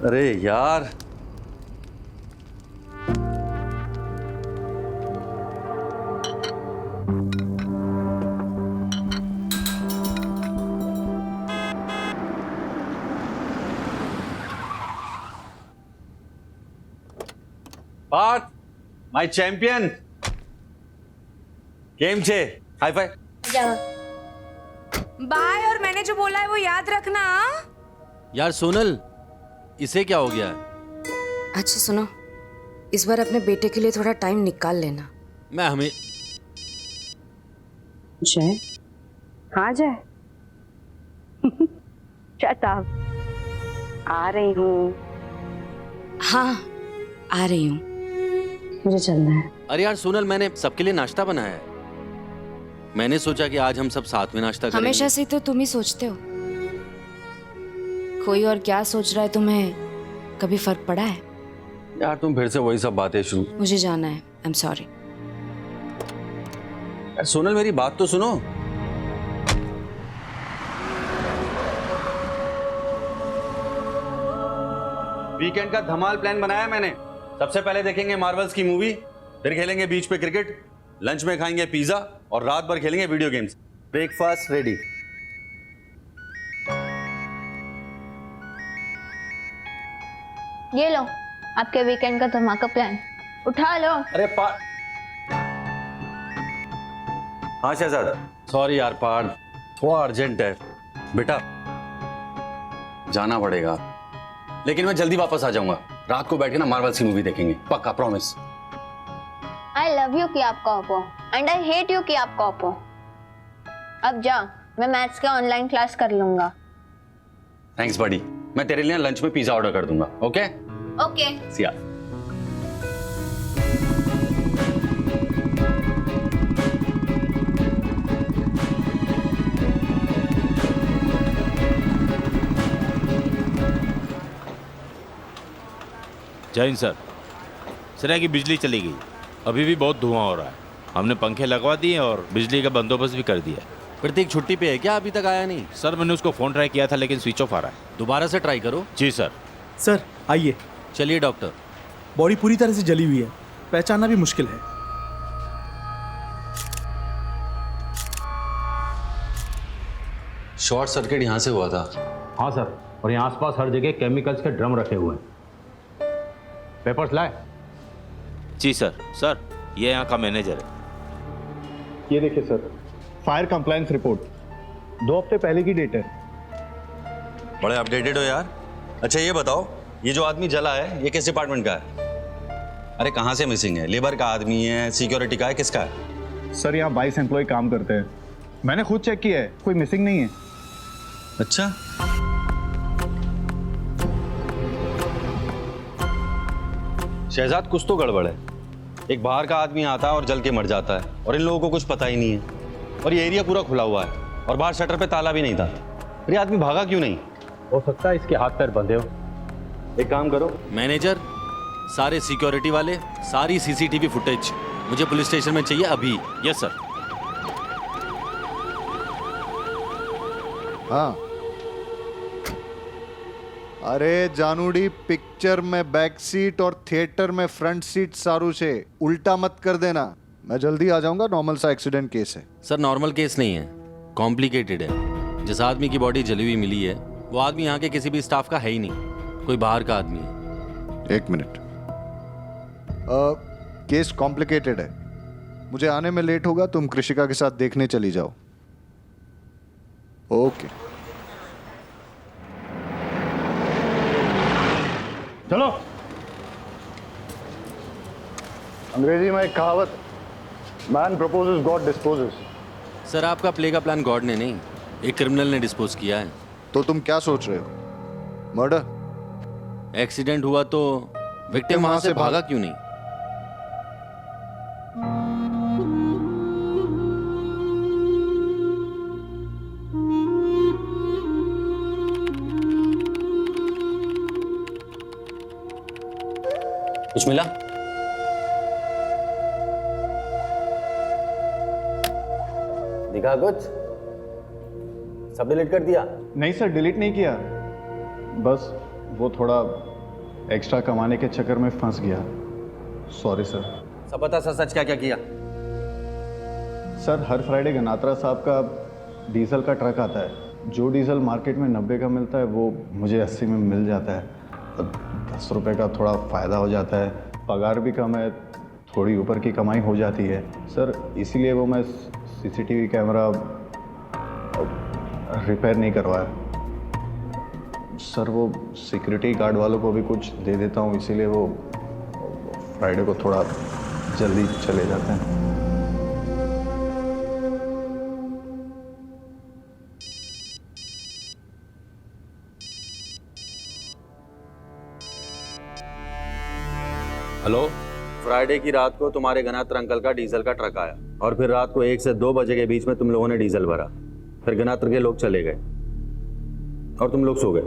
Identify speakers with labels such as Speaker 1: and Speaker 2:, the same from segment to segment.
Speaker 1: अरे यार, Partha, my champion. केम छे? High five.
Speaker 2: बाय। और मैंने जो बोला है वो याद रखना।
Speaker 1: यार सोनल, इसे क्या हो गया है?
Speaker 2: अच्छा सुनो, इस बार अपने बेटे के लिए थोड़ा टाइम निकाल लेना।
Speaker 1: मैं हमें
Speaker 3: जय, हाँ जय। Shut up. आ रही हूँ।
Speaker 2: हाँ, आ रही हूँ।
Speaker 3: मुझे चलना है।
Speaker 1: अरे यार सोनल, मैंने सबके लिए नाश्ता बनाया है। मैंने सोचा कि आज हम सब साथ में नाश्ता करेंगे।
Speaker 2: हमेशा से तो तुम ही सोचते हो। कोई और क्या सोच रहा है तुम्हें कभी फर्क पड़ा है?
Speaker 1: यार तुम फिर से वही सब बातें शुरू।
Speaker 2: मुझे जाना है, आई एम सॉरी।
Speaker 1: यार सोनल, मेरी बात तो सुनो। वीकेंड का धमाल प्लान बनाया मैंने। सबसे पहले देखेंगे मार्वल्स की मूवी, फिर खेलेंगे बीच पे क्रिकेट, लंच में खाएंगे पिज्जा और रात भर खेलेंगे वीडियो गेम्स। Breakfast ready.
Speaker 4: ये लो आपके वीकेंड का धमाका प्लान, उठा लो।
Speaker 1: अरे हाँ शहजाद, सॉरी यार पार्थ, थोड़ा अर्जेंट है बेटा, जाना पड़ेगा। लेकिन मैं जल्दी वापस आ जाऊंगा। रात को बैठ के ना मार्वल्स की मूवी देखेंगे, पक्का, प्रॉमिस।
Speaker 4: आई लव यू कि आप कॉपो एंड आई हेट यू कि आप कॉपो। अब जा, मैं मैथ्स का ऑनलाइन क्लास कर लूंगा।
Speaker 1: थैंक्स बडी। मैं तेरे लिए लंच में पिज्जा ऑर्डर कर दूंगा। Okay
Speaker 4: okay.
Speaker 1: सी या।
Speaker 5: जय हिंद सर। सर है कि बिजली चली गई, अभी भी बहुत धुआं हो रहा है। हमने पंखे लगवा दिए और बिजली का बंदोबस्त भी कर दिया।
Speaker 1: प्रतीक छुट्टी पे है क्या? अभी तक आया नहीं।
Speaker 5: सर मैंने उसको फ़ोन ट्राई किया था लेकिन स्विच ऑफ आ रहा है।
Speaker 1: दोबारा से ट्राई करो।
Speaker 5: जी सर।
Speaker 6: सर आइए।
Speaker 1: चलिए डॉक्टर।
Speaker 6: बॉडी पूरी तरह से जली हुई है, पहचानना भी मुश्किल है।
Speaker 1: शॉर्ट सर्किट यहाँ से हुआ था।
Speaker 7: हाँ सर, और यहाँ आसपास हर जगह केमिकल्स के ड्रम रखे हुए हैं। पेपर्स लाए?
Speaker 5: जी सर। सर ये यहाँ का मैनेजर है।
Speaker 8: ये देखिए सर, फायर कंप्लायंस रिपोर्ट 2 हफ्ते पहले की डेट है।
Speaker 1: बड़े अपडेटेड हो यार। अच्छा ये बताओ, ये जो आदमी जला है ये किस डिपार्टमेंट का है? अरे कहाँ से मिसिंग है? लेबर का आदमी है, सिक्योरिटी का है, किसका है?
Speaker 8: सर यहाँ 22 एम्प्लॉय काम करते हैं, मैंने खुद चेक किया है, कोई मिसिंग नहीं है।
Speaker 1: अच्छा, शहजाद कुछ तो गड़बड़ है। एक बाहर का आदमी आता है और जल के मर जाता है और इन लोगों को कुछ पता ही नहीं है। और ये एरिया पूरा खुला हुआ है और बाहर शटर पे ताला भी नहीं था। अरे आदमी भागा क्यों नहीं?
Speaker 7: हो सकता है इसके हाथ पैर बंधे हो।
Speaker 1: एक काम करो मैनेजर, सारे सिक्योरिटी वाले, सारी सीसीटीवी फुटेज मुझे पुलिस स्टेशन में चाहिए अभी।
Speaker 5: Yes sir.
Speaker 9: हाँ, अरे जानूडी, पिक्चर में बैक सीट और थिएटर में फ्रंट सीट सारू से उल्टा मत कर देना। मैं जल्दी आ जाऊंगा, नॉर्मल सा एक्सीडेंट केस है।
Speaker 1: सर नॉर्मल केस नहीं है, कॉम्प्लिकेटेड है। जिस आदमी की बॉडी जली हुई मिली है वो आदमी यहाँ के किसी भी स्टाफ का है ही नहीं, कोई बाहर का आदमी है।
Speaker 9: 1 मिनट। केस कॉम्प्लिकेटेड है, मुझे आने में लेट होगा, तुम कृषिका के साथ देखने चली जाओ। ओके
Speaker 8: चलो। अंग्रेजी में एक कहावत, man proposes God disposes.
Speaker 1: Sir आपका प्ले का प्लान गॉड ने नहीं, एक क्रिमिनल ने डिस्पोज किया है।
Speaker 9: तो तुम क्या सोच रहे हो? मर्डर?
Speaker 1: एक्सीडेंट हुआ तो विक्टिम वहां से भागा क्यों नहीं? कुछ मिला? दिखा कुछ? सब डिलीट कर दिया?
Speaker 8: नहीं सर, डिलीट नहीं किया, बस वो थोड़ा एक्स्ट्रा कमाने के चक्कर में फंस गया। Sorry sir.
Speaker 1: सब बता सच सच क्या क्या किया।
Speaker 8: सर हर फ्राइडे गनात्रा साहब का डीजल का ट्रक आता है। जो डीजल मार्केट में 90 का मिलता है वो मुझे 80 में मिल जाता है। 10 रुपये का थोड़ा फ़ायदा हो जाता है। पगार भी कम है, थोड़ी ऊपर की कमाई हो जाती है सर। इसीलिए वो मैं सीसीटीवी कैमरा रिपेयर नहीं करवाया सर। वो सिक्योरिटी गार्ड वालों को भी कुछ दे देता हूँ, इसीलिए वो फ्राइडे को थोड़ा जल्दी चले जाते हैं।
Speaker 1: हेलो, फ्राइडे की रात को तुम्हारे गनात्र अंकल का डीजल का ट्रक आया और फिर रात को 1 से 2 बजे के बीच में तुम लोगों ने डीजल भरा। फिर गनात्र के लोग चले गए और तुम लोग सो गए।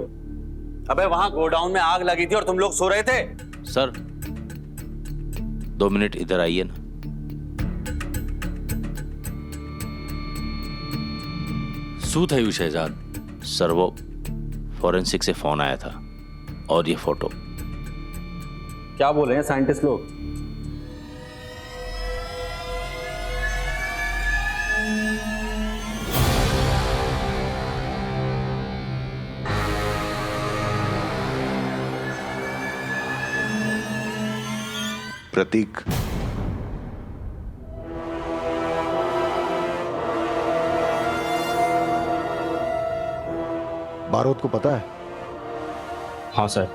Speaker 1: अबे वहां गोडाउन में आग लगी थी और तुम लोग सो रहे थे।
Speaker 5: सर 2 मिनट इधर आइए ना।
Speaker 1: सू थયું शहजाद।
Speaker 5: सर वो फॉरेंसिक से फोन आया था और ये फोटो।
Speaker 1: क्या बोल रहे हैं साइंटिस्ट लोग?
Speaker 9: प्रतीक, बारोद को पता है?
Speaker 6: हाँ सर।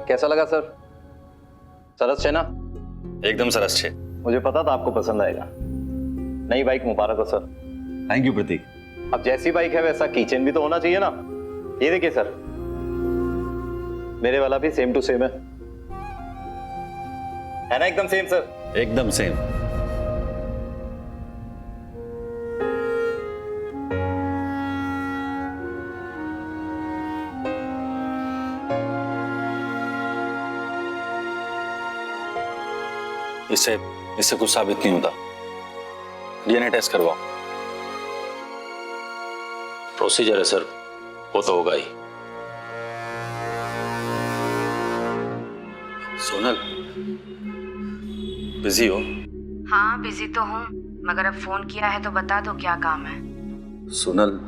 Speaker 10: कैसा लगा सर? सरस है ना?
Speaker 1: एकदम सरस छे।
Speaker 10: मुझे पता था आपको पसंद आएगा। नई बाइक मुबारक हो सर।
Speaker 1: थैंक यू प्रतीक।
Speaker 10: अब जैसी बाइक है वैसा कीचेन भी तो होना चाहिए ना। ये देखिए सर, मेरे वाला भी सेम टू सेम है ना? एकदम सेम सर।
Speaker 1: एकदम सेम। इससे कुछ साबित नहीं होता। डीएनए टेस्ट करवाओ।
Speaker 5: प्रोसीजर है सर, वो तो होगा ही।
Speaker 1: सोनल, बिजी हो?
Speaker 2: हाँ बिजी तो हूँ, मगर अब फोन किया है तो बता दो क्या काम है।
Speaker 1: सोनल,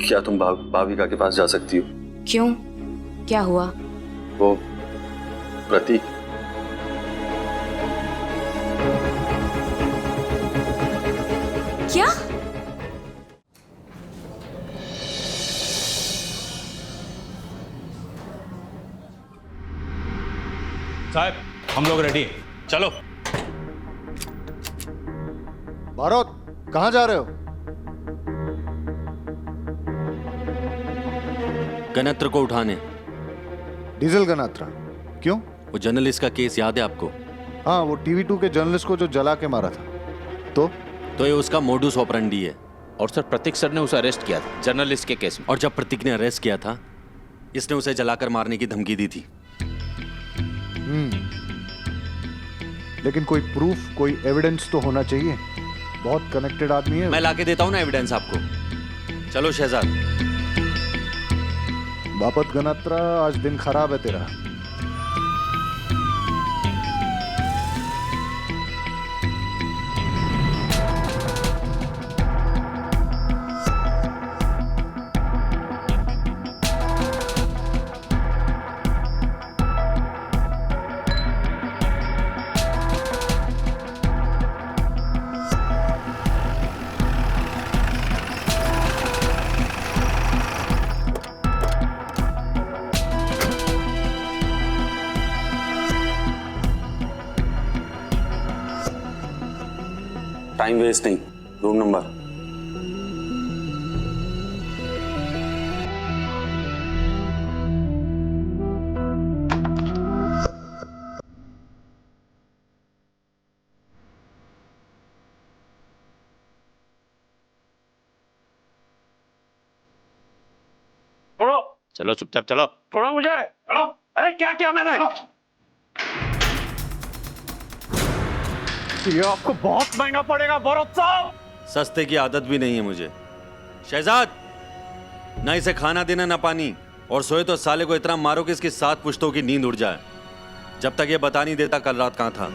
Speaker 1: क्या तुम भाविका के पास जा सकती हो?
Speaker 2: क्यों, क्या हुआ?
Speaker 1: वो प्रतीक।
Speaker 2: क्या?
Speaker 6: साहब हम लोग रेडी, चलो।
Speaker 9: बारोद, कहां जा रहे हो?
Speaker 1: गणत्र को उठाने।
Speaker 9: डीजल गनात्रा? क्यों?
Speaker 1: वो जर्नलिस्ट का केस याद है आपको?
Speaker 9: हाँ, वो TV2 के जर्नलिस्ट को जो जला के मारा था। तो
Speaker 1: ये उसका मोडुस ऑपरेंडी है।
Speaker 5: और सर प्रतीक सर ने उसे अरेस्ट किया था जर्नलिस्ट के केस में।
Speaker 1: और जब प्रतीक ने अरेस्ट किया था, इसने उसे जलाकर मारने की धमकी दी थी।
Speaker 9: लेकिन कोई प्रूफ, कोई एविडेंस तो होना चाहिए। बहुत कनेक्टेड आदमी है।
Speaker 1: मैं लाके देता हूं ना एविडेंस आपको। चलो शहजाद।
Speaker 9: बापत गनात्रा, आज दिन खराब है तेरा।
Speaker 1: टाइम वेस्ट नहीं, रूम नंबर।
Speaker 5: चलो चुपचाप चलो।
Speaker 1: छोड़ो मुझे। चलो। अरे क्या किया मैंने? ये आपको बहुत महंगा पड़ेगा भरत साहब। सस्ते की आदत भी नहीं है मुझे। शहजाद, ना इसे खाना देना ना पानी, और सोए तो साले को इतना मारो कि इसकी 7 पुश्तों की नींद उड़ जाए। जब तक ये बता नहीं देता कल रात कहां था।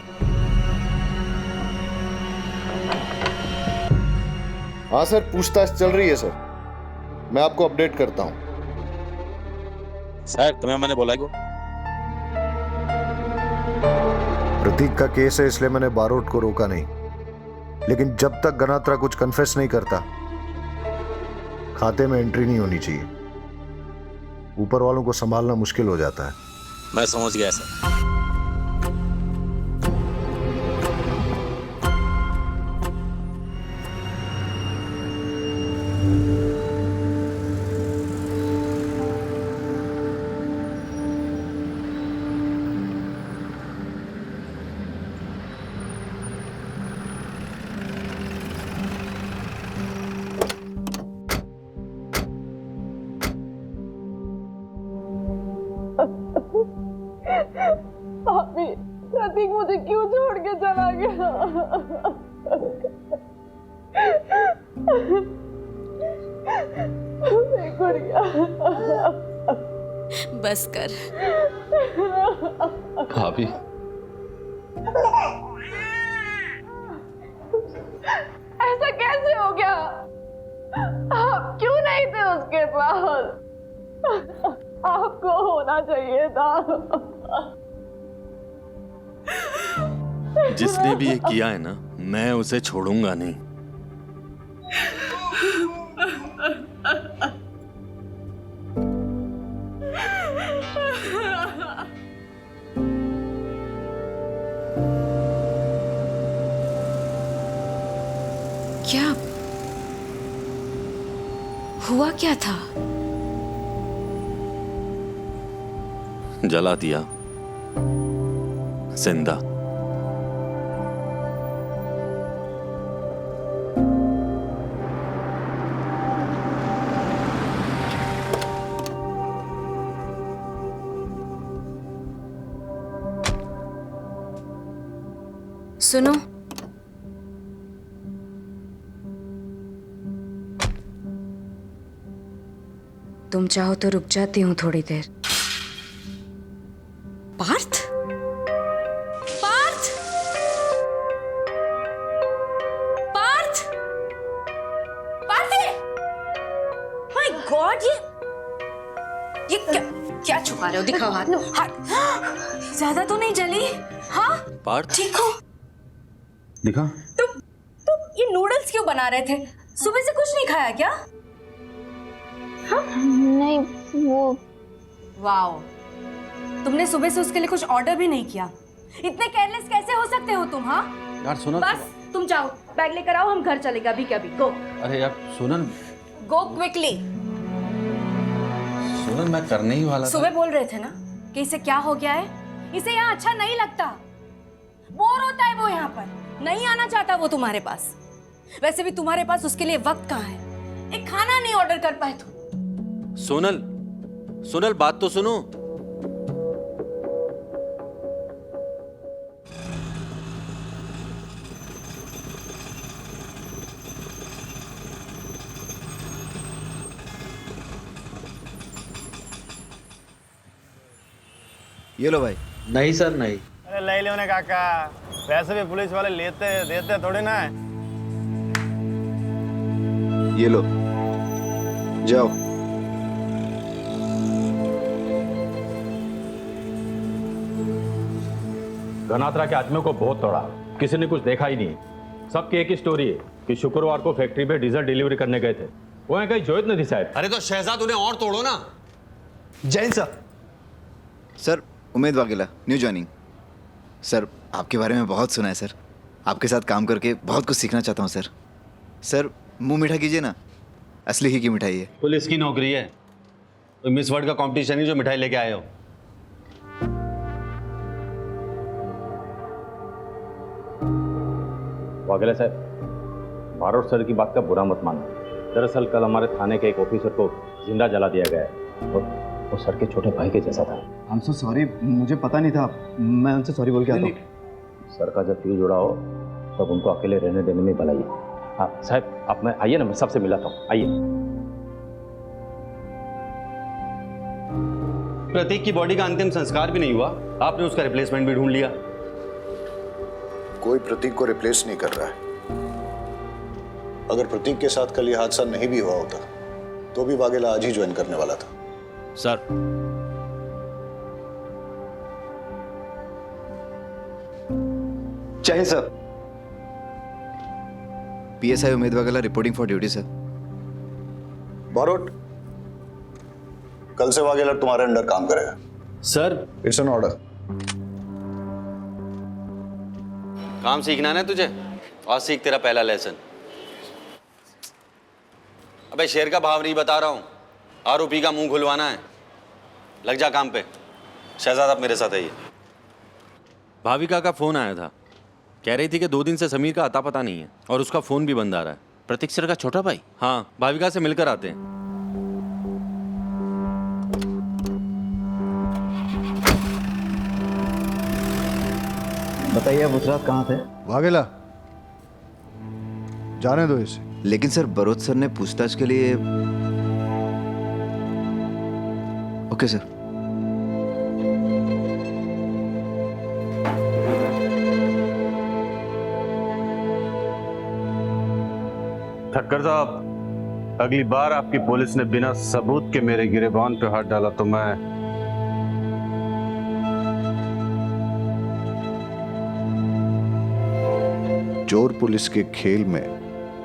Speaker 9: हाँ सर, पूछताछ चल रही है सर, मैं आपको अपडेट करता हूँ।
Speaker 5: सर तुम्हें मैंने बोला क्यों?
Speaker 9: प्रतीक का केस है इसलिए मैंने बारोट को रोका नहीं, लेकिन जब तक गनात्रा कुछ कन्फेस नहीं करता खाते में एंट्री नहीं होनी चाहिए। ऊपर वालों को संभालना मुश्किल हो जाता है।
Speaker 5: मैं समझ गया सर।
Speaker 3: भाभी, प्रतीक मुझे क्यों छोड़ के चला गया? मेरी गुड़िया।
Speaker 2: बस कर।
Speaker 1: भाभी,
Speaker 3: ऐसा कैसे हो गया? आप क्यों नहीं थे उसके पास? आपको होना चाहिए था।
Speaker 1: जिसने भी ये किया है ना, मैं उसे छोड़ूंगा नहीं।
Speaker 2: क्या हुआ? क्या था?
Speaker 1: जला दिया जिंदा।
Speaker 2: सुनो, तुम चाहो तो रुक जाती हूँ थोड़ी देर। पार्थ? पार्थ? पार्थ? पार्थ? माय गॉड, ये क्या छुपा रहे हो? दिखाओ हाथ। हाथ ज्यादा तो नहीं जली? हाँ
Speaker 1: पार्थ,
Speaker 2: ठीक हो?
Speaker 1: दिखा।
Speaker 2: तुम ये नूडल्स क्यों बना रहे थे? सुबह से कुछ नहीं खाया क्या?
Speaker 4: नहीं वो
Speaker 2: वाओ, तुमने सुबह से उसके लिए कुछ ऑर्डर भी नहीं किया। इतने केयरलेस कैसे हो सकते हो तुम? हाँ
Speaker 1: यार सुनल,
Speaker 2: बस तुम जाओ, बैग लेकर आओ, हम घर चलेगा अभी के अभी। गो।
Speaker 1: अरे यार सुनल,
Speaker 2: गो क्विकली।
Speaker 1: सुनल मैं करने ही वाला था।
Speaker 2: सुबह बोल रहे थे ना कि इसे क्या हो गया है, इसे यहाँ अच्छा नहीं लगता, बोर होता है वो यहाँ पर, नहीं आना चाहता वो तुम्हारे पास। वैसे भी तुम्हारे पास उसके लिए वक्त कहाँ है? एक खाना नहीं ऑर्डर कर पाए तुम।
Speaker 1: सोनल, सोनल बात तो सुनो।
Speaker 9: ये लो भाई।
Speaker 10: नहीं सर नहीं।
Speaker 6: अरे ले लो ना काका, वैसे भी पुलिस वाले लेते देते थोड़े ना है।
Speaker 9: ये लो, जाओ।
Speaker 7: गनात्रा के आदमियों को बहुत तोड़ा, किसी ने कुछ देखा ही नहीं। सबकी एक ही स्टोरी है कि शुक्रवार को फैक्ट्री में डीजल डिलीवरी करने गए थे, वो कहीं जोइत नहीं थी शायद।
Speaker 1: अरे तो शहजाद उन्हें और तोड़ो ना।
Speaker 6: Jain sir.
Speaker 11: Sir Umed Vaghela, new joining. Sir आपके बारे में बहुत सुना है सर, आपके साथ काम करके बहुत कुछ सीखना चाहता हूँ सर। सर मुंह मीठा कीजिए ना, असली ही की मिठाई है।
Speaker 1: पुलिस की नौकरी है, तो मिस वर्ल्ड का कंपटीशन ही जो मिठाई लेके आए हो।
Speaker 7: वाघेला साहब, बारोट सर की बात का बुरा मत मानना। दरअसल कल हमारे थाने के एक ऑफिसर को जिंदा जला दिया गया है। वो सर के छोटे भाई के जैसा था।
Speaker 8: आई एम सो सॉरी, मुझे पता नहीं था, मैं उनसे सॉरी बोल के आता हूँ।
Speaker 7: सर का जब फ्यूज उड़ा हो तब उनको अकेले रहने देने में भलाई है। हाँ साहब, आप मैं आइए ना, मैं सबसे मिलाता हूँ, आइए।
Speaker 1: प्रतीक की बॉडी का अंतिम संस्कार भी नहीं हुआ, आपने उसका रिप्लेसमेंट भी ढूंढ लिया।
Speaker 9: कोई प्रतीक को रिप्लेस नहीं कर रहा है। अगर प्रतीक के साथ कल ये हादसा नहीं भी हुआ होता तो भी वाघेला आज ही ज्वाइन करने वाला था।
Speaker 5: सर,
Speaker 11: चाहिए sir. PSI Umed Vaghela reporting for duty sir.
Speaker 9: Barot, कल से वाघेला तुम्हारे अंडर काम करेगा।
Speaker 1: Sir,
Speaker 9: it's an order.
Speaker 1: काम सीखना ना तुझे, और सीख तेरा पहला लेसन। अबे शेर का भाव नहीं बता रहा हूं, आरोपी का मुंह खुलवाना है। लग जा काम पे। शहजाद, आप मेरे साथ आइए। भाविका का फोन आया था, कह रही थी कि 2 दिन से समीर का अता पता नहीं है और उसका फोन भी बंद आ रहा है।
Speaker 5: प्रतीक सर का छोटा भाई?
Speaker 1: हाँ, भाविका से मिलकर आते हैं।
Speaker 8: बताइए अब उस रात कहाँ थे?
Speaker 9: वाघेला, जाने दो इसे।
Speaker 11: लेकिन सर बरोत सर ने पूछताछ के लिए। Okay sir.
Speaker 6: ठक्कर साहब, अगली बार आपकी पुलिस ने बिना सबूत के मेरे गिरेबान पे हाथ डाला तो मैं
Speaker 9: चोर पुलिस के खेल में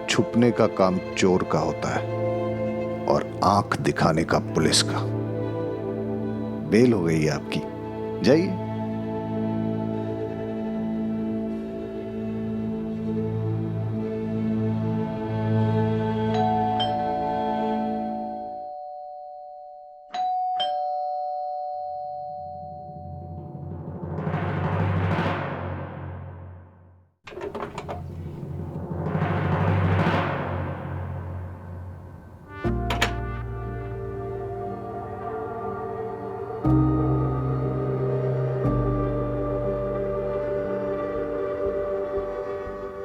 Speaker 9: छुपने का काम चोर का होता है और आंख दिखाने का पुलिस का। बेल हो गई है आपकी, जाइए।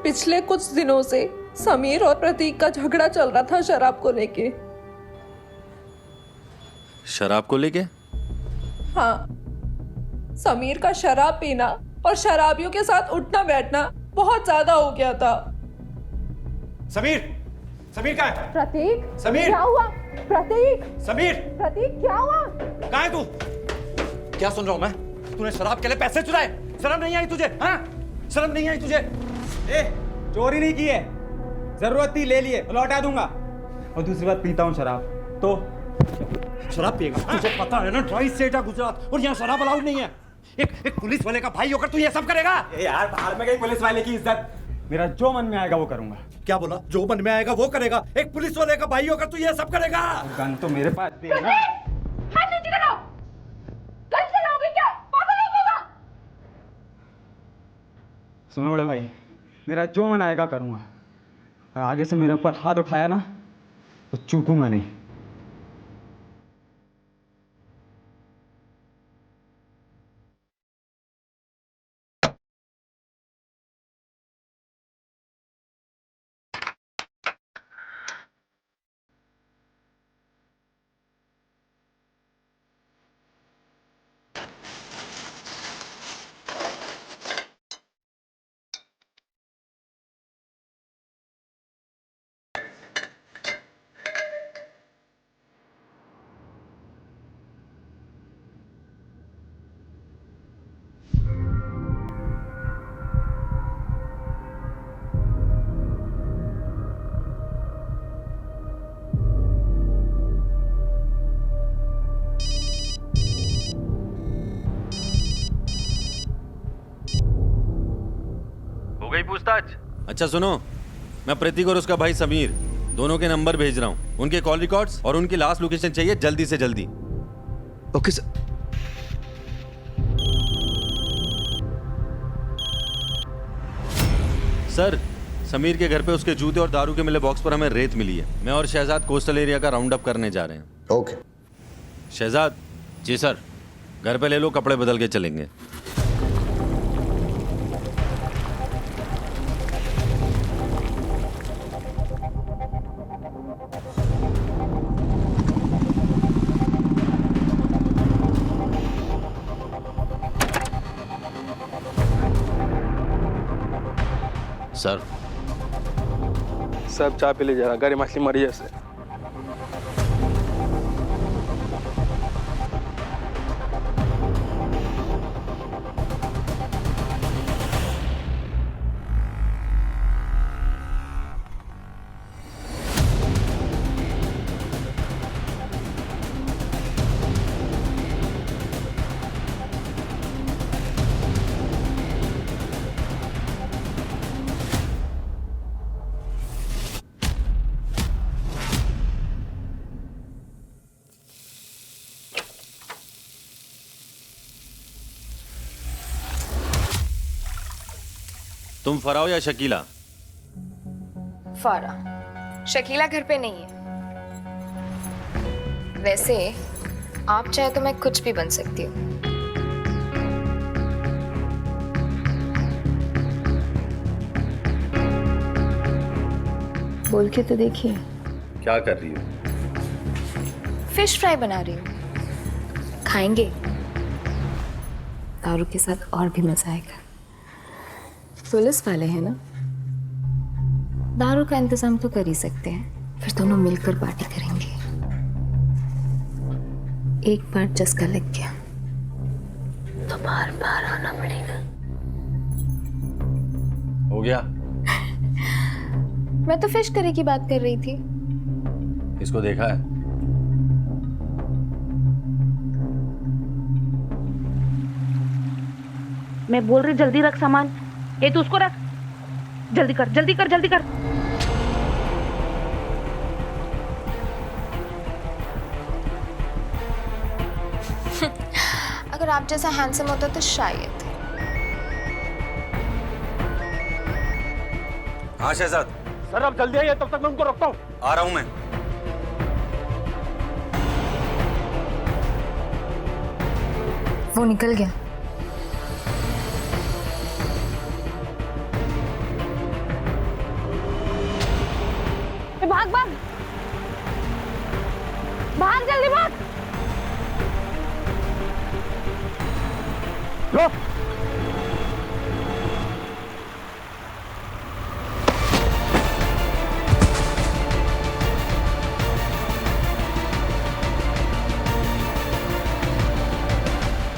Speaker 3: पिछले कुछ दिनों से समीर और प्रतीक का झगड़ा चल रहा था शराब को लेके।
Speaker 1: शराब को लेके?
Speaker 3: हाँ, समीर का शराब पीना और शराबियों के साथ उठना बैठना बहुत ज्यादा हो गया था।
Speaker 6: समीर, समीर कहाँ है?
Speaker 3: प्रतीक,
Speaker 6: समीर!
Speaker 3: क्या हुआ? प्रतीक,
Speaker 6: समीर,
Speaker 3: प्रतीक क्या हुआ?
Speaker 6: कहाँ है तू? क्या सुन रहा हूँ मैं? तूने शराब के लिए पैसे चुराए? शर्म नहीं आई तुझे? हाँ, शर्म नहीं आई तुझे?
Speaker 12: चोरी नहीं की है, जरूरत थी ले लिए, लौटा दूंगा। और दूसरी बात, पीता हूँ शराब तो
Speaker 6: शराब पिएगा? तुझे पता है ना, ट्राई स्टेट है गुजरात और यहाँ शराब अलाउड नहीं है। एक पुलिस वाले का भाई होकर तू ये सब करेगा?
Speaker 12: यार, बाहर में गई पुलिस वाले की इज्जत। मेरा जो मन में आएगा वो करूंगा।
Speaker 6: क्या बोला? जो मन में आएगा वो करेगा? एक पुलिस वाले का भाई होकर तू ये सब करेगा?
Speaker 12: गन तो मेरे पास भी है ना। सुनो बड़े भाई, मेरा जो मन आएगा करूंगा। आगे से मेरे ऊपर हाथ उठाया ना तो चूकूंगा नहीं।
Speaker 1: पूछताछ? अच्छा सुनो, मैं प्रतीक और उसका भाई समीर दोनों के नंबर भेज रहा हूँ। उनके कॉल रिकॉर्ड्स और उनकी लास्ट लोकेशन चाहिए जल्दी से जल्दी।
Speaker 11: Okay sir.
Speaker 1: सर, समीर के घर पे उसके जूते और दारू के मिले बॉक्स पर हमें रेत मिली है। मैं और शहजाद कोस्टल एरिया का राउंड अप करने जा रहे हैं।
Speaker 9: ओके।
Speaker 1: शहजाद।
Speaker 5: जी सर।
Speaker 1: घर पे ले लो, कपड़े बदल के चलेंगे।
Speaker 5: सर
Speaker 12: सब चाय पी लीजिए, गरी मछली मरी है से।
Speaker 1: तुम फराह या शकीला?
Speaker 3: फारा। शकीला घर पे नहीं है। वैसे आप चाहे तो मैं कुछ भी बन सकती हूँ। बोल के तो देखिए।
Speaker 1: क्या कर रही हो?
Speaker 3: फिश फ्राई बना रही हूँ, खाएंगे? दारू के साथ और भी मजा आएगा। पुलिस वाले हैं ना, दारू का इंतजाम तो कर ही सकते हैं, फिर दोनों मिलकर पार्टी करेंगे। एक बार चस्का लग गया तो बार बार आना पड़ेगा।
Speaker 1: हो गया?
Speaker 3: मैं तो फिश करी की बात कर रही थी।
Speaker 1: इसको देखा है?
Speaker 2: मैं बोल रही जल्दी रख सामान। ये तू उसको रख, जल्दी कर जल्दी कर जल्दी कर।
Speaker 3: अगर आप जैसा हैंडसम होता तो शायद।
Speaker 1: हाँ शहजाद।
Speaker 6: सर आप जल्दी आइए, तब तक मैं उनको रोकता हूँ।
Speaker 1: आ रहा हूं मैं।
Speaker 3: वो निकल गया।
Speaker 2: भाग भाग भाग, जल्दी भाग।
Speaker 6: लो।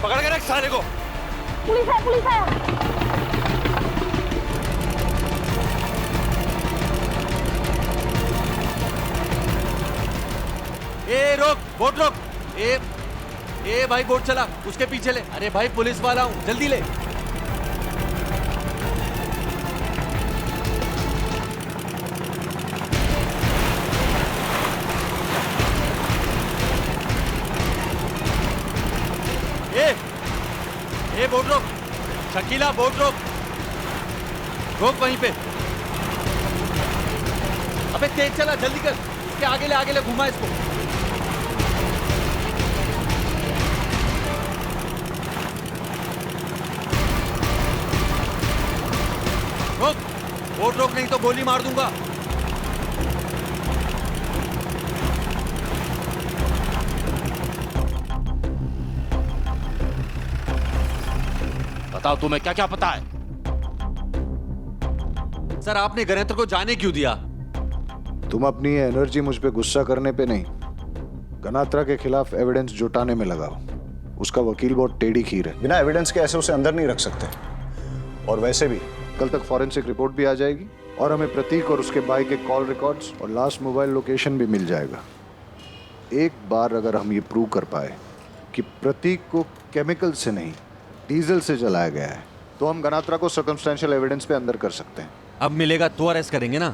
Speaker 1: पकड़ के रख साले को।
Speaker 2: पुलिस है, पुलिस है।
Speaker 1: ए रोक, बोट रोक। ए भाई बोट चला, उसके पीछे ले। अरे भाई पुलिस वाला हूं, जल्दी ले। ए बोट रोक, शकीला बोट रोक, रोक वहीं पे। अबे तेज चला, जल्दी कर। इसके आगे ले घुमा इसको। रोक, बोट रोक, नहीं तो गोली मार दूंगा।
Speaker 5: बताओ तुम्हें क्या क्या पता है?
Speaker 1: सर आपने गणेत्र को जाने क्यों दिया?
Speaker 9: तुम अपनी ये एनर्जी मुझ पे गुस्सा करने पे नहीं, गनात्रा के खिलाफ एविडेंस जुटाने में लगाओ। उसका वकील बहुत टेढ़ी खीर है।
Speaker 8: बिना एविडेंस के ऐसे उसे अंदर नहीं रख सकते। और वैसे भी
Speaker 9: कल तक फॉरेंसिक रिपोर्ट भी आ जाएगी और हमें प्रतीक और उसके भाई के कॉल रिकॉर्ड्स और लास्ट मोबाइल लोकेशन भी मिल जाएगा। एक बार अगर हम ये प्रूव कर पाए कि प्रतीक को केमिकल से नहीं डीजल से जलाया गया है, तो हम गनात्रा को सर्कमस्टेंशियल एविडेंस पे अंदर कर सकते हैं।
Speaker 1: अब मिलेगा तो अरेस्ट करेंगे ना।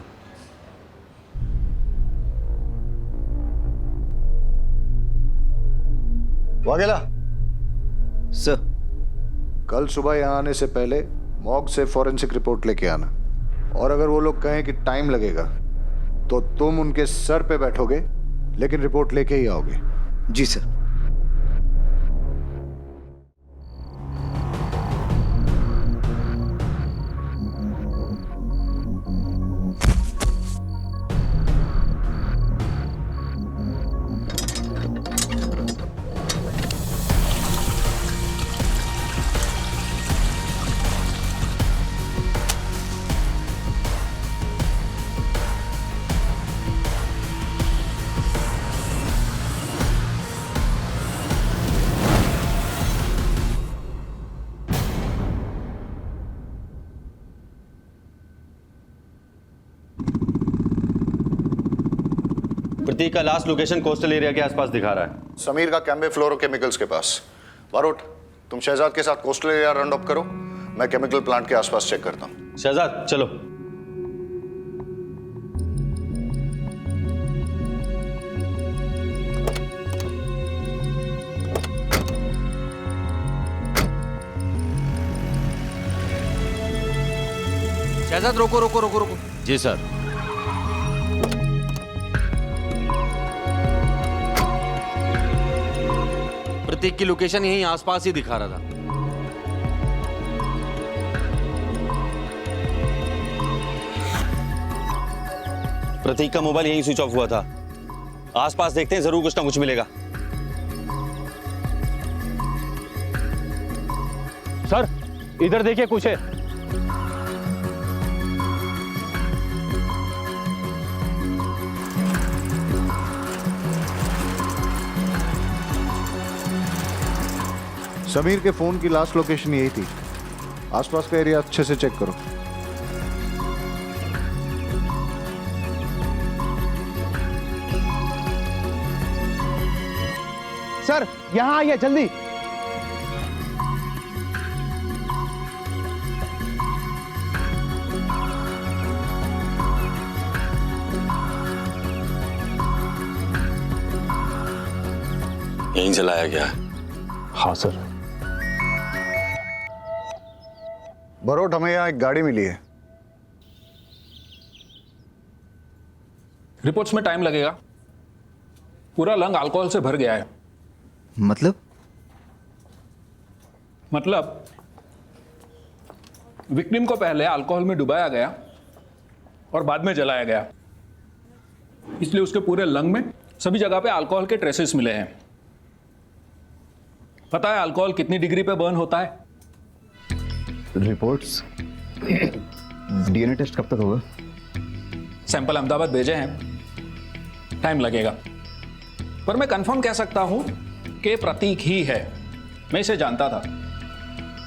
Speaker 8: वाघेला
Speaker 11: सर,
Speaker 9: कल सुबह यहाँ आने से पहले मॉग से फॉरेंसिक रिपोर्ट लेके आना, और अगर वो लोग कहें कि टाइम लगेगा तो तुम उनके सर पे बैठोगे, लेकिन रिपोर्ट लेके ही आओगे।
Speaker 11: जी सर।
Speaker 1: प्रतीक का लास्ट लोकेशन कोस्टल एरिया के आसपास दिखा रहा है।
Speaker 9: समीर का कैम्बे फ्लोरोकेमिकल्स के पास। बारोट, तुम शहजाद के साथ कोस्टल एरिया राउंड अप करो, मैं केमिकल प्लांट के आसपास चेक करता हूँ।
Speaker 1: शहजाद चलो।
Speaker 5: शहजाद रोको रोको रोको रोको। जी सर।
Speaker 1: प्रतीक की लोकेशन यहीं आसपास ही दिखा रहा था। प्रतीक का मोबाइल यहीं स्विच ऑफ हुआ था। आसपास देखते हैं, जरूर कुछ ना कुछ मिलेगा।
Speaker 7: सर इधर देखिए, कुछ है।
Speaker 9: समीर के फोन की लास्ट लोकेशन यही थी। आसपास का एरिया अच्छे से चेक करो।
Speaker 12: सर यहाँ आइए जल्दी।
Speaker 1: यहीं जलाया गया है।
Speaker 7: हाँ सर।
Speaker 9: बरोट, हमें यहाँ एक गाड़ी मिली है।
Speaker 13: रिपोर्ट्स में टाइम लगेगा। पूरा लंग अल्कोहल से भर गया है। मतलब विक्टिम को पहले अल्कोहल में डुबाया गया और बाद में जलाया गया, इसलिए उसके पूरे लंग में सभी जगह पे अल्कोहल के ट्रेसेस मिले हैं। पता है अल्कोहल कितनी डिग्री पे बर्न होता है?
Speaker 8: रिपोर्ट्स डीएनए टेस्ट कब तक होगा?
Speaker 13: सैंपल अहमदाबाद भेजे हैं, टाइम लगेगा, पर मैं कंफर्म कह सकता हूं कि प्रतीक ही है। मैं इसे जानता था।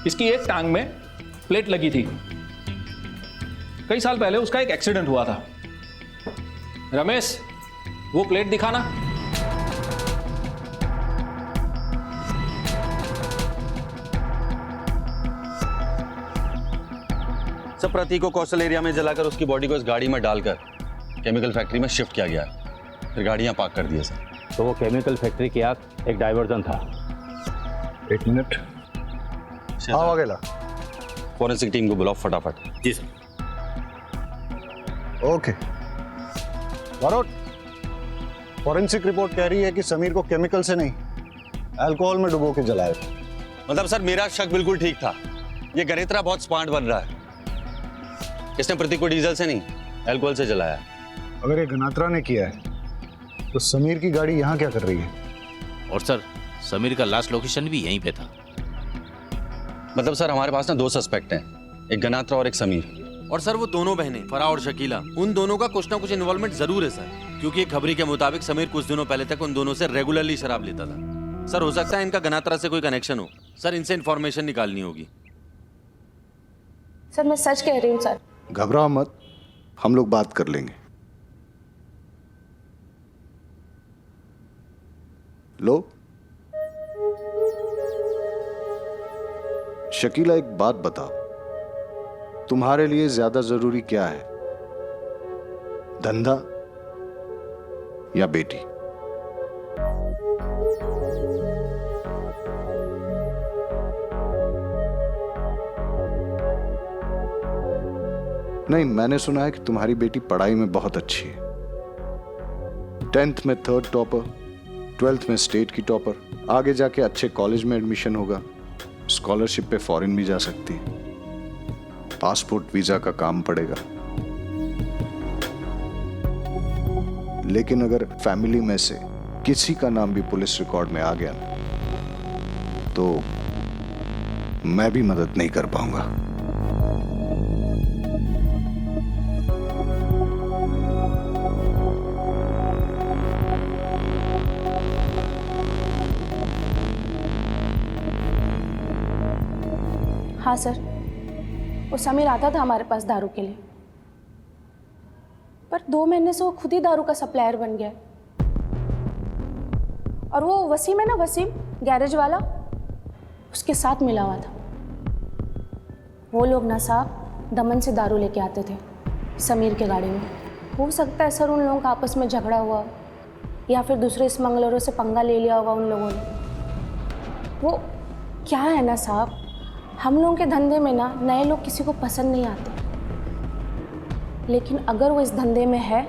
Speaker 13: इसकी एक टांग में प्लेट लगी थी। कई साल पहले उसका एक एक्सीडेंट हुआ था। रमेश, वो प्लेट दिखाना।
Speaker 1: सब प्रतीक को कोस्टल एरिया में जलाकर उसकी बॉडी को इस गाड़ी में डालकर केमिकल फैक्ट्री में शिफ्ट किया गया है। फिर गाड़ियां पार्क कर दी सर।
Speaker 7: तो वो केमिकल फैक्ट्री की आग एक डाइवर्जन था।
Speaker 8: एक मिनट। हाँ वागेला,
Speaker 1: फॉरेंसिक टीम को बुलाओ फटाफट।
Speaker 5: जी sir.
Speaker 9: Okay Barot, forensic report कह रही है कि समीर को केमिकल से नहीं, अल्कोहल में डुबो के जलाया।
Speaker 1: मतलब सर मेरा शक बिल्कुल ठीक था। ये गरेत्रा बहुत स्मार्ट बन रहा है। इसने प्रतीक को डीजल से नहीं, अल्कोहल से जलाया।
Speaker 9: अगर ये गनात्रा ने किया है तो समीर की गाड़ी यहाँ क्या कर रही है?
Speaker 5: और सर समीर का लास्ट लोकेशन भी यहीं पे था।
Speaker 1: मतलब सर हमारे पास ना दो सस्पेक्ट हैं, एक गनात्रा और एक समीर।
Speaker 14: और सर वो दोनों बहनें फराह और शकीला, उन दोनों का कुछ ना कुछ इन्वॉल्वमेंट जरूर है सर, क्योंकि एक खबरी के मुताबिक समीर कुछ दिनों पहले तक उन दोनों से रेगुलरली शराब लेता था। सर हो सकता है इनका गनात्रा से कोई कनेक्शन हो। सर इनसे इन्फॉर्मेशन निकालनी होगी।
Speaker 3: सर मैं सच कह रही हूँ सर।
Speaker 9: घबराओ मत, हम लोग बात कर लेंगे। लो शकीला, एक बात बताओ, तुम्हारे लिए ज्यादा जरूरी क्या है, धंधा या बेटी? नहीं, मैंने सुना है कि तुम्हारी बेटी पढ़ाई में बहुत अच्छी है। 10th में 3rd टॉपर, 12th में स्टेट की टॉपर, आगे जाके अच्छे कॉलेज में एडमिशन होगा, स्कॉलरशिप पे फॉरेन भी जा सकती है, पासपोर्ट वीजा का काम पड़ेगा। लेकिन अगर फैमिली में से किसी का नाम भी पुलिस रिकॉर्ड में आ गया तो मैं भी मदद नहीं कर पाऊंगा।
Speaker 3: हाँ सर, वो समीर आता था हमारे पास दारू के लिए, पर 2 महीने से वो खुद ही दारू का सप्लायर बन गया। और वो वसीम है ना, वसीम गैरेज वाला, उसके साथ मिला हुआ था। वो लोग ना साहब दमन से दारू लेके आते थे समीर के गाड़ी में। हो सकता है सर उन लोगों का आपस में झगड़ा हुआ, या फिर दूसरे स्मगलरों से पंगा ले लिया होगा उन लोगों ने। वो क्या है ना साहब, हम लोगों के धंधे में ना नए लोग किसी को पसंद नहीं आते, लेकिन अगर वो इस धंधे में है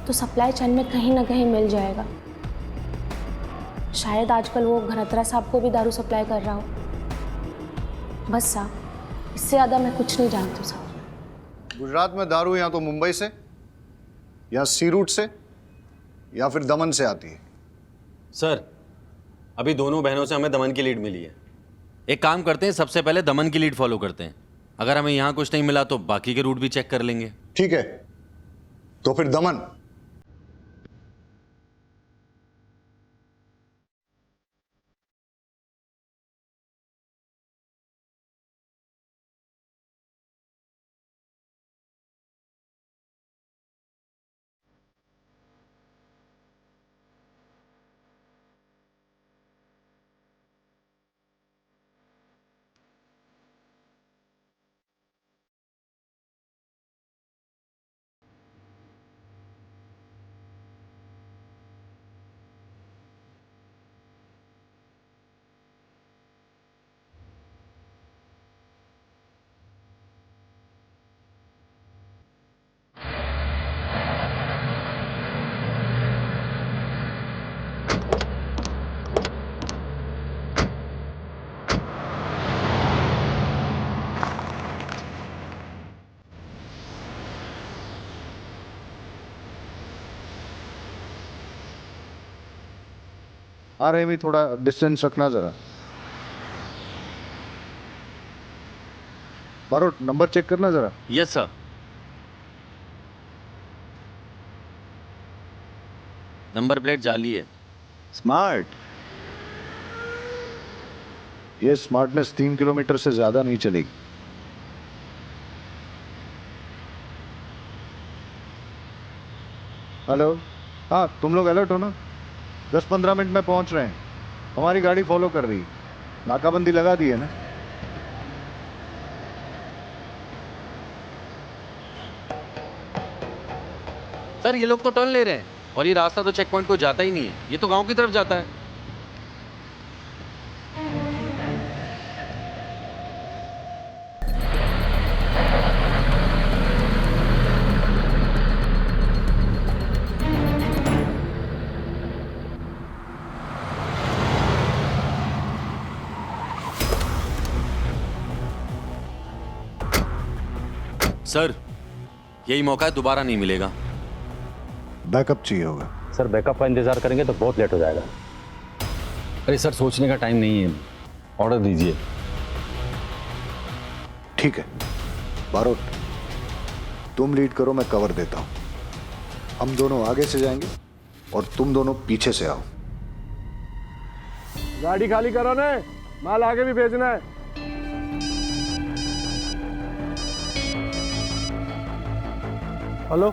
Speaker 3: तो सप्लाई चेन में कहीं ना कहीं मिल जाएगा। शायद आजकल वो घनत्रा साहब को भी दारू सप्लाई कर रहा हो। बस साहब, इससे ज़्यादा मैं कुछ नहीं जानती हूँ साहब।
Speaker 9: गुजरात में दारू या तो मुंबई से या सी रूट से या फिर दमन से आती है।
Speaker 14: सर अभी दोनों बहनों से हमें दमन की लीड मिली है। एक काम करते हैं, सबसे पहले दमन की लीड फॉलो करते हैं। अगर हमें यहाँ कुछ नहीं मिला तो बाकी के रूट भी चेक कर लेंगे।
Speaker 9: ठीक है, तो फिर दमन।
Speaker 8: हाँ रेमी, थोड़ा डिस्टेंस रखना जरा। बारोट, नंबर चेक करना जरा।
Speaker 14: Yes sir. नंबर प्लेट जाली है।
Speaker 8: स्मार्ट। ये स्मार्टनेस 3 किलोमीटर से ज्यादा नहीं चलेगी। हेलो, हाँ तुम लोग अलर्ट हो ना? 10-15 मिनट में पहुंच रहे हैं। हमारी गाड़ी फॉलो कर रही है। नाकाबंदी लगा दी है ना?
Speaker 14: सर ये लोग तो टर्न ले रहे हैं और ये रास्ता तो चेक पॉइंट को जाता ही नहीं है, ये तो गांव की तरफ जाता है। सर यही मौका है, दोबारा नहीं मिलेगा।
Speaker 8: बैकअप चाहिए होगा।
Speaker 7: सर बैकअप का इंतजार करेंगे तो बहुत लेट हो जाएगा।
Speaker 1: अरे सर सोचने का टाइम नहीं है, ऑर्डर दीजिए।
Speaker 8: ठीक है बारोट, तुम लीड करो, मैं कवर देता हूं। हम दोनों आगे से जाएंगे और तुम दोनों पीछे से आओ।
Speaker 12: गाड़ी खाली करो ने, माल आगे भी भेजना है। हेलो,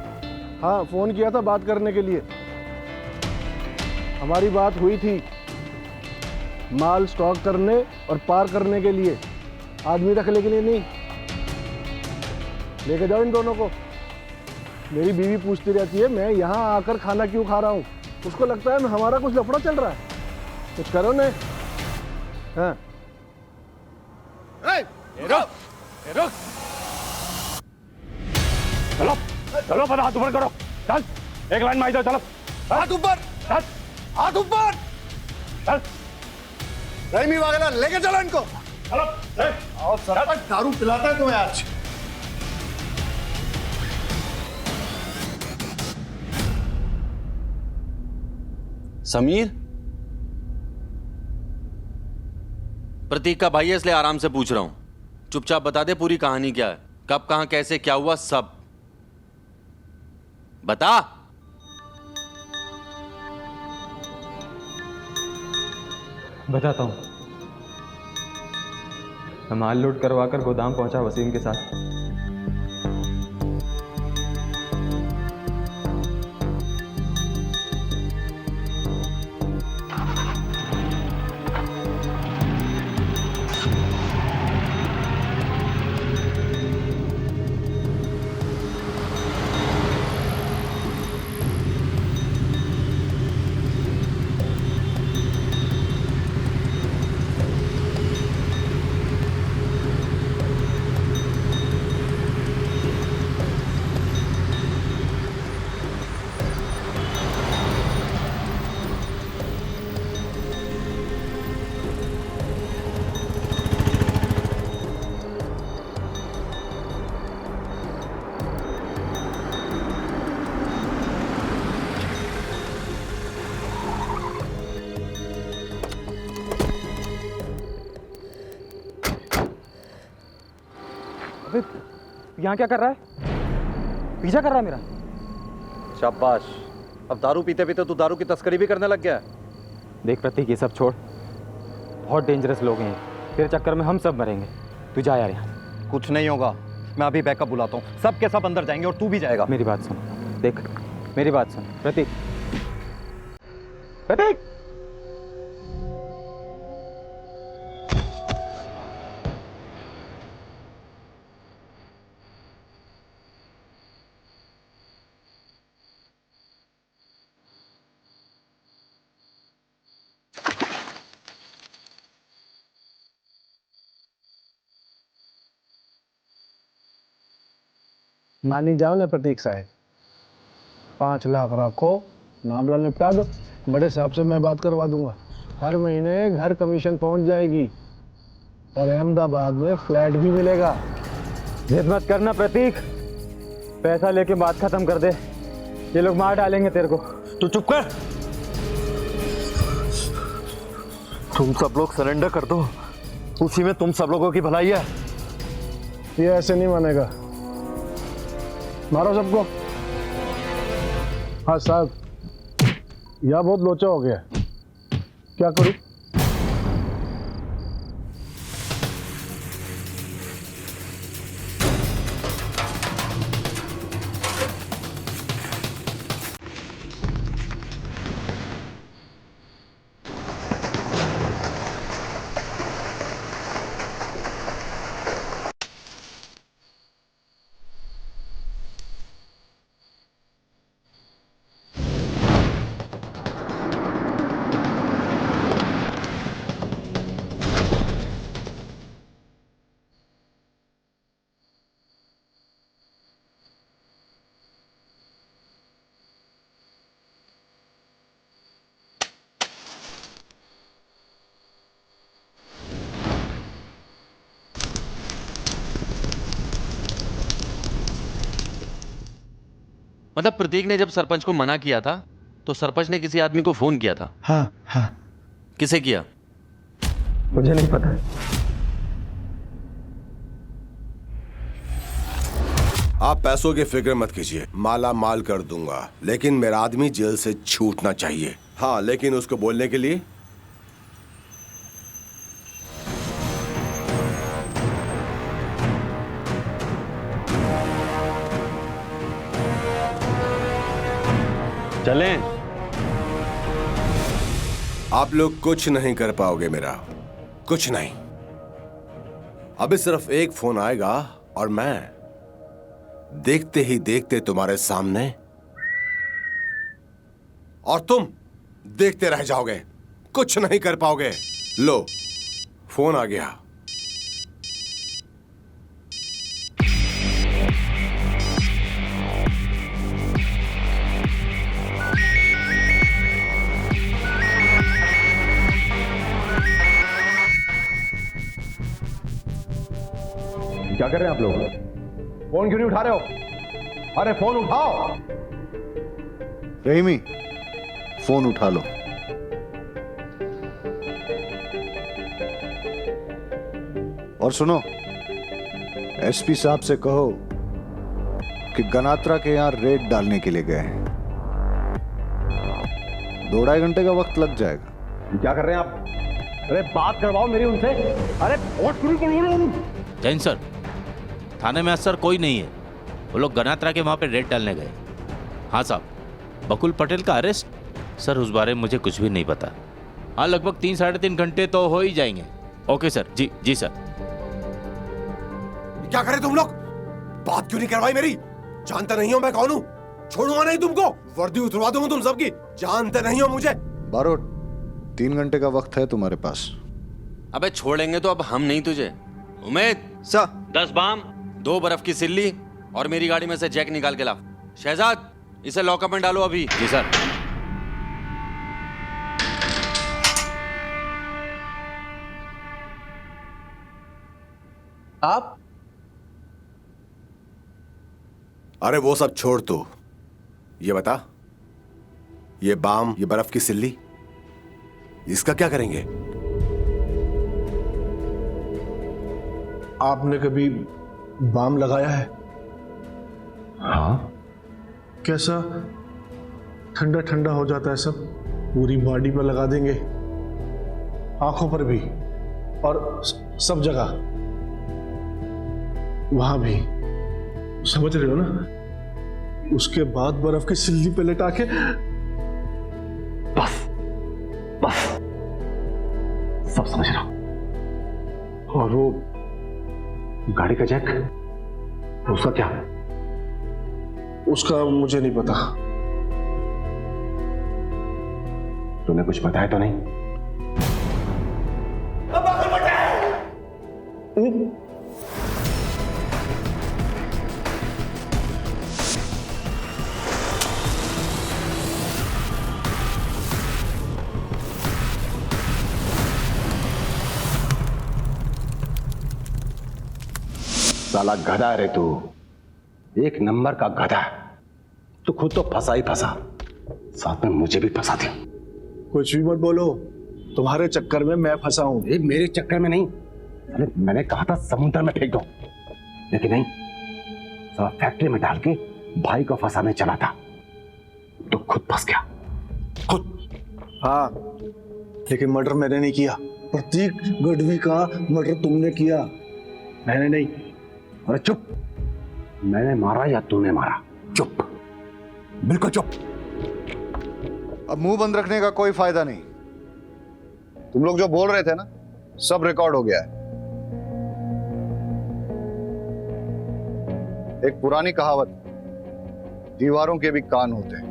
Speaker 12: हाँ फोन किया था बात करने के लिए। हमारी बात हुई थी माल स्टॉक करने और पार करने के लिए, आदमी रखने के लिए नहीं। लेके जाओ इन दोनों को। मेरी बीवी पूछती रहती है मैं यहाँ आकर खाना क्यों खा रहा हूँ, उसको लगता है हमारा कुछ लफड़ा चल रहा है। कुछ करो ने। हाँ
Speaker 7: रुक, चलो चलो, पता हाथ ऊपर करो। चल एक लाइन में आ जाओ। चलो हाथ ऊपर, चल हाथ ऊपर, चल।
Speaker 9: रहीमी वगैरह लेके चलो इनको।
Speaker 7: चलो
Speaker 9: और सरपंच दारू पिलाता है तुम्हें आज।
Speaker 14: समीर प्रतीक का भाई है इसलिए आराम से पूछ रहा हूं। चुपचाप बता दे पूरी कहानी क्या है, कब कहां कैसे क्या हुआ, सब बता।
Speaker 12: बताता हूँ। मैं माल लोड करवा कर गोदाम पहुंचा वसीम के साथ।
Speaker 15: प्रतीक यहाँ क्या कर रहा है? पीछा कर रहा है मेरा।
Speaker 10: शाबाश, अब दारू पीते पीते तू दारू की तस्करी भी करने लग गया है।
Speaker 15: देख प्रतीक, ये सब छोड़, बहुत डेंजरस लोग हैं, तेरे चक्कर में हम सब मरेंगे। तू जा यार यहाँ।
Speaker 10: कुछ नहीं होगा, मैं अभी बैकअप बुलाता हूँ, सब के सब अंदर जाएंगे और तू भी जाएगा।
Speaker 15: मेरी बात सुन, देख मेरी बात सुन प्रतीक। प्रतीक
Speaker 12: मानी जाओ ना प्रतीक साहब, 5 लाख रखो, मामला निपटा दो। बड़े साहब से मैं बात करवा दूंगा, हर महीने घर कमीशन पहुंच जाएगी और अहमदाबाद में फ्लैट भी मिलेगा।
Speaker 15: जिद मत करना प्रतीक, पैसा लेके बात खत्म कर दे, ये लोग मार डालेंगे तेरे को।
Speaker 10: तू चुप कर। तुम सब लोग सरेंडर कर दो, उसी में तुम सब लोगों की भलाई है।
Speaker 12: ये ऐसे नहीं मानेगा, मारो सबको। हाँ साहब, यह बहुत लोचा हो गया, क्या करूं?
Speaker 14: मतलब प्रतीक ने जब सरपंच को मना किया था तो सरपंच ने किसी आदमी को फोन किया था?
Speaker 12: हाँ हाँ।
Speaker 14: किसे किया?
Speaker 12: मुझे नहीं पता।
Speaker 16: आप पैसों की फिक्र मत कीजिए, माला माल कर दूंगा, लेकिन मेरा आदमी जेल से छूटना चाहिए। हाँ, लेकिन उसको बोलने के लिए
Speaker 1: चलें।
Speaker 16: आप लोग कुछ नहीं कर पाओगे मेरा, कुछ नहीं। अभी सिर्फ एक फोन आएगा और मैं देखते ही देखते तुम्हारे सामने, और तुम देखते रह जाओगे, कुछ नहीं कर पाओगे। लो, फोन आ गया।
Speaker 8: क्या कर रहे हैं आप लोग? फोन क्यों नहीं उठा रहे हो? अरे फोन उठाओ।
Speaker 9: रहीमी, फोन उठा लो। और सुनो, एसपी साहब से कहो कि गनात्रा के यहां रेड डालने के लिए गए हैं। 2-2.5 घंटे का वक्त लग जाएगा।
Speaker 8: क्या कर रहे हैं आप? अरे बात करवाओ मेरी उनसे। अरे फोन क्यों नहीं कर रहे हो?
Speaker 5: जैन सर, थाने में आज सर कोई नहीं है, वो लोग गनात्रा के वहां पे रेड डालने गए। हाँ साहब, बकुल पटेल का अरेस्ट? सर उस बारे में मुझे कुछ भी नहीं पता। हाँ, लगभग 3-3.5 घंटे तो हो ही जाएंगे। Okay sir. जी जी सर।
Speaker 16: क्या करे तुम लोग? बात क्यों नहीं करवाई मेरी? जानते नहीं हो मैं कौन हूं? छोड़ूंगा नहीं तुमको, वर्दी उतरवा दूंगा तुम सबकी। जानते नहीं हो मुझे?
Speaker 9: बारोट, 3 घंटे का वक्त है तुम्हारे पास।
Speaker 14: अबे छोड़ेंगे तो अब हम नहीं तुझे। उमेद
Speaker 11: सर,
Speaker 14: 10 बाम, 2 बर्फ की सिल्ली और मेरी गाड़ी में से जैक निकाल के ला। शहजाद, इसे लॉकअप में डालो अभी।
Speaker 5: जी सर।
Speaker 1: आप?
Speaker 16: अरे वो सब छोड़ तू, ये बता, ये बाम, ये बर्फ की सिल्ली, इसका क्या करेंगे?
Speaker 12: आपने कभी बाम लगाया है?
Speaker 9: हाँ।
Speaker 12: कैसा ठंडा ठंडा हो जाता है सब, पूरी बॉडी पर लगा देंगे, आंखों पर भी और सब जगह, वहां भी, समझ रहे हो ना? उसके बाद बर्फ की सिल्ली पे लेटा के
Speaker 9: बस बस सब समझ रहा हूं। और वो गाड़ी का जैक, उसका क्या?
Speaker 12: उसका मुझे नहीं पता।
Speaker 9: तूने कुछ बताया तो नहीं? साला गधा रे तू, एक नंबर का गधा। तू खुद तो फंसा ही फंसा, साथ में मुझे भी फंसा दे।
Speaker 12: कुछ भी मत बोलो, तुम्हारे चक्कर में मैं फंसा हूं।
Speaker 9: मेरे चक्कर में नहीं, अरे मैंने कहा था समुद्र में फेंक दो, लेकिन नहीं, सब फैक्ट्री में डाल के भाई को फंसाने चला था, तो खुद फंस गया, खुद।
Speaker 12: हाँ, लेकिन मर्डर मैंने नहीं किया। प्रतीक गढ़वी का मर्डर तुमने किया, मैंने नहीं।
Speaker 9: अरे चुप, मैंने मारा या तूने मारा? चुप, बिल्कुल चुप।
Speaker 8: अब मुंह बंद रखने का कोई फायदा नहीं। तुम लोग जो बोल रहे थे ना, सब रिकॉर्ड हो गया है। एक पुरानी कहावत, दीवारों के भी कान होते हैं।